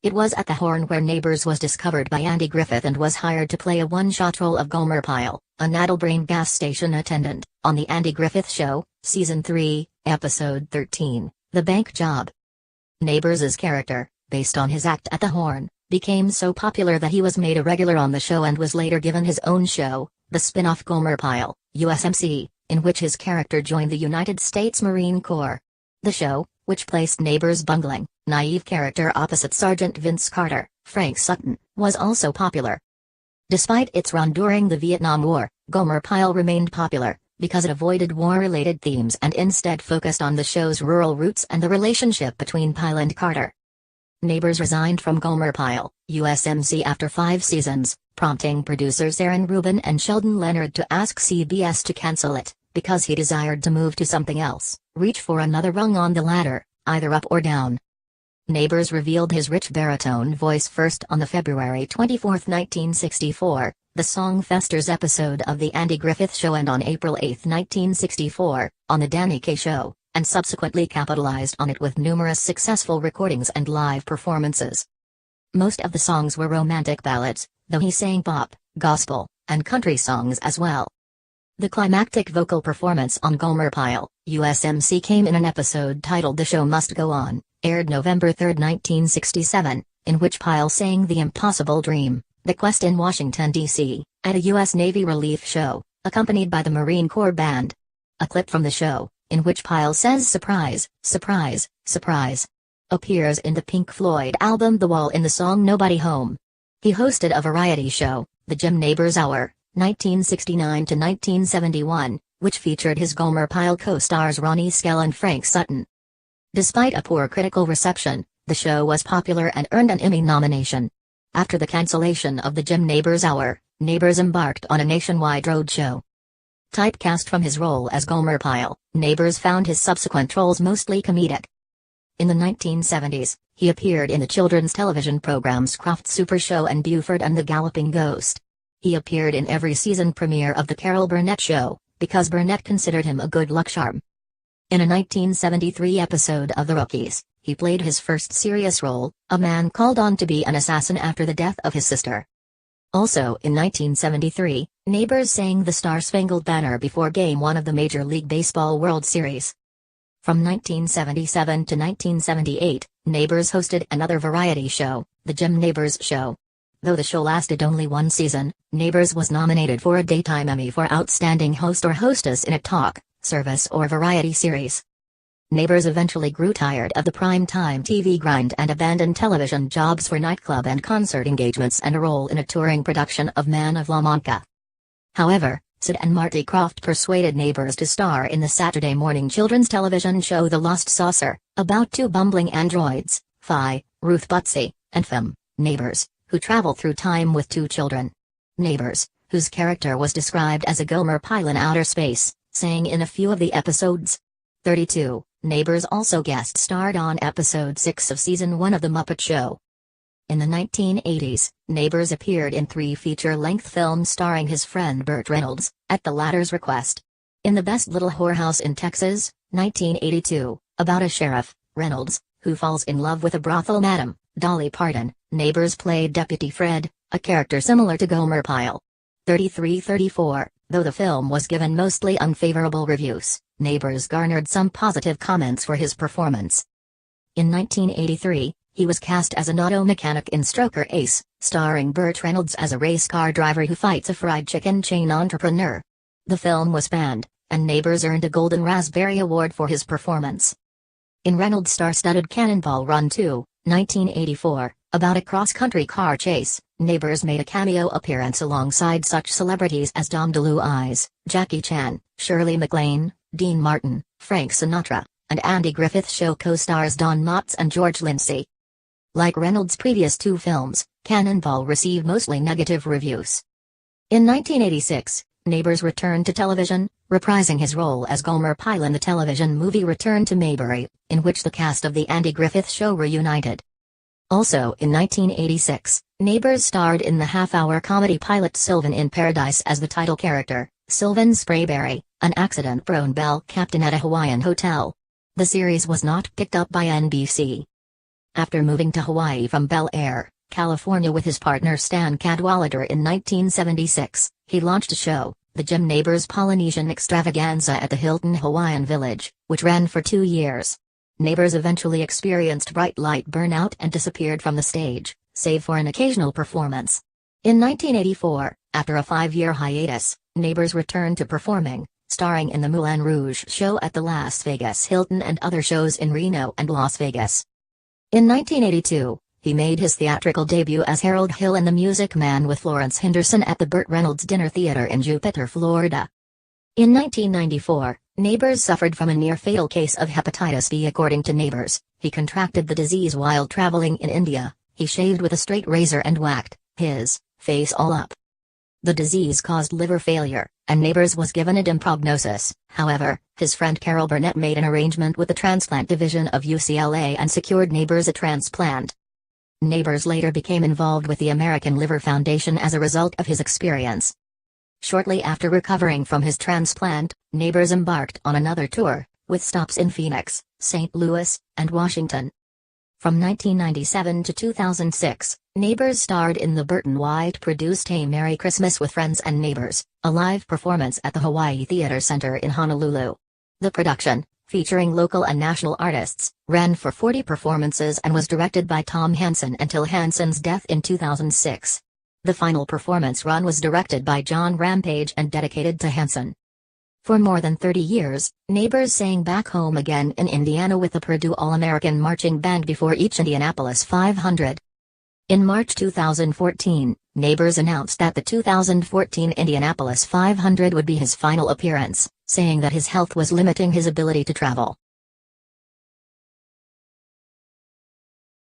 It was at the Horn where Nabors was discovered by Andy Griffith and was hired to play a one-shot role of Gomer Pyle, an addlebrained gas station attendant, on The Andy Griffith Show, Season 3, Episode 13, The Bank Job. Nabors' character, based on his act at the Horn, became so popular that he was made a regular on the show and was later given his own show, the spin-off Gomer Pyle, U.S.M.C., in which his character joined the United States Marine Corps. The show, which placed Nabors' bungling, naive character opposite Sergeant Vince Carter, Frank Sutton, was also popular. Despite its run during the Vietnam War, Gomer Pyle remained popular, because it avoided war-related themes and instead focused on the show's rural roots and the relationship between Pyle and Carter. Nabors resigned from Gomer Pyle, U.S.M.C. after 5 seasons, prompting producers Ruben and Sheldon Leonard to ask CBS to cancel it, because he desired to move to something else, reach for another rung on the ladder, either up or down. Nabors revealed his rich baritone voice first on the February 24, 1964, The Song Festers episode of The Andy Griffith Show, and on April 8, 1964, on The NTK Show, and subsequently capitalized on it with numerous successful recordings and live performances. Most of the songs were romantic ballads, though he sang pop, gospel, and country songs as well. The climactic vocal performance on Gomer Pyle, U.S.M.C. came in an episode titled The Show Must Go On, aired November 3, 1967, in which Pyle sang The Impossible Dream, The Quest in Washington, D.C., at a U.S. Navy relief show, accompanied by the Marine Corps Band. A clip from the show, in which Pyle says "Surprise, surprise, surprise," appears in the Pink Floyd album The Wall in the song Nobody Home. He hosted a variety show, The Jim Nabors Hour, 1969 to 1971, which featured his Gomer Pyle co-stars Ronnie Skell and Frank Sutton. Despite a poor critical reception, the show was popular and earned an Emmy nomination. After the cancellation of the Jim Nabors Hour, Nabors embarked on a nationwide roadshow. Typecast from his role as Gomer Pyle, Nabors found his subsequent roles mostly comedic. In the 1970s, he appeared in the children's television programs Croft Super Show and Buford and the Galloping Ghost. He appeared in every season premiere of The Carol Burnett Show, because Burnett considered him a good luck charm. In a 1973 episode of The Rookies, he played his first serious role, a man called on to be an assassin after the death of his sister. Also in 1973, Nabors sang The Star-Spangled Banner before Game 1 of the Major League Baseball World Series. From 1977 to 1978, Nabors hosted another variety show, The Jim Nabors Show. Though the show lasted only 1 season, Nabors was nominated for a Daytime Emmy for Outstanding Host or Hostess in a talk, service or variety series. Nabors eventually grew tired of the prime-time TV grind and abandoned television jobs for nightclub and concert engagements and a role in a touring production of Man of La Mancha. However, Sid and Marty Krofft persuaded Nabors to star in the Saturday morning children's television show The Lost Saucer, about 2 bumbling androids, Phi, Ruth Buttsy, and Fem, Nabors, who travel through time with 2 children. Nabors, whose character was described as a Gomer Pyle in outer space, sang in a few of the episodes. 32. Nabors also guest starred on episode 6 of season 1 of The Muppet Show. In the 1980s, Nabors appeared in 3 feature-length films starring his friend Burt Reynolds, at the latter's request. In The Best Little Whorehouse in Texas, 1982, about a sheriff, Reynolds, who falls in love with a brothel madam, Dolly Parton, Nabors played Deputy Fred, a character similar to Gomer Pyle. 33-34, though the film was given mostly unfavorable reviews, Nabors garnered some positive comments for his performance. In 1983, he was cast as an auto mechanic in Stroker Ace, starring Burt Reynolds as a race car driver who fights a fried chicken chain entrepreneur. The film was banned, and Nabors earned a Golden Raspberry Award for his performance. In Reynolds' star-studded Cannonball Run 2, 1984, about a cross-country car chase, Nabors made a cameo appearance alongside such celebrities as Dom DeLuise, Jackie Chan, Shirley MacLaine, Dean Martin, Frank Sinatra, and Andy Griffith Show co-stars Don Knotts and George Lindsay. Like Reynolds' previous 2 films, Cannonball received mostly negative reviews. In 1986, Nabors returned to television, reprising his role as Gomer Pyle in the television movie Return to Mayberry, in which the cast of The Andy Griffith Show reunited. Also in 1986, Nabors starred in the half-hour comedy pilot Sylvan in Paradise as the title character, Sylvan Sprayberry, an accident-prone bell captain at a Hawaiian hotel. The series was not picked up by NBC. After moving to Hawaii from Bel Air, California with his partner Stan Cadwallader in 1976, he launched a show, the Jim Nabors Polynesian Extravaganza at the Hilton Hawaiian Village, which ran for 2 years. Nabors eventually experienced bright light burnout and disappeared from the stage, save for an occasional performance. In 1984, after a 5-year hiatus, Nabors returned to performing, starring in the Moulin Rouge show at the Las Vegas Hilton and other shows in Reno and Las Vegas. In 1982, he made his theatrical debut as Harold Hill in The Music Man with Florence Henderson at the Burt Reynolds Dinner Theater in Jupiter, Florida. In 1994, Nabors suffered from a near-fatal case of hepatitis B. According to Nabors, he contracted the disease while traveling in India. He shaved with a straight razor and whacked his face all up. The disease caused liver failure, and Nabors was given a dim prognosis. However, his friend Carol Burnett made an arrangement with the transplant division of UCLA and secured Nabors a transplant. Nabors later became involved with the American Liver Foundation as a result of his experience. Shortly after recovering from his transplant, Nabors embarked on another tour, with stops in Phoenix, St. Louis, and Washington. From 1997 to 2006, Nabors starred in the Burton White-produced Hey Merry Christmas with Friends and Neighbors, a live performance at the Hawaii Theater Center in Honolulu. The production, featuring local and national artists, ran for 40 performances and was directed by Tom Hansen until Hansen's death in 2006. The final performance run was directed by John Rampage and dedicated to Hansen. For more than 30 years, Nabors sang back home again in Indiana with the Purdue All-American Marching Band before each Indianapolis 500. In March 2014, Nabors announced that the 2014 Indianapolis 500 would be his final appearance, saying that his health was limiting his ability to travel.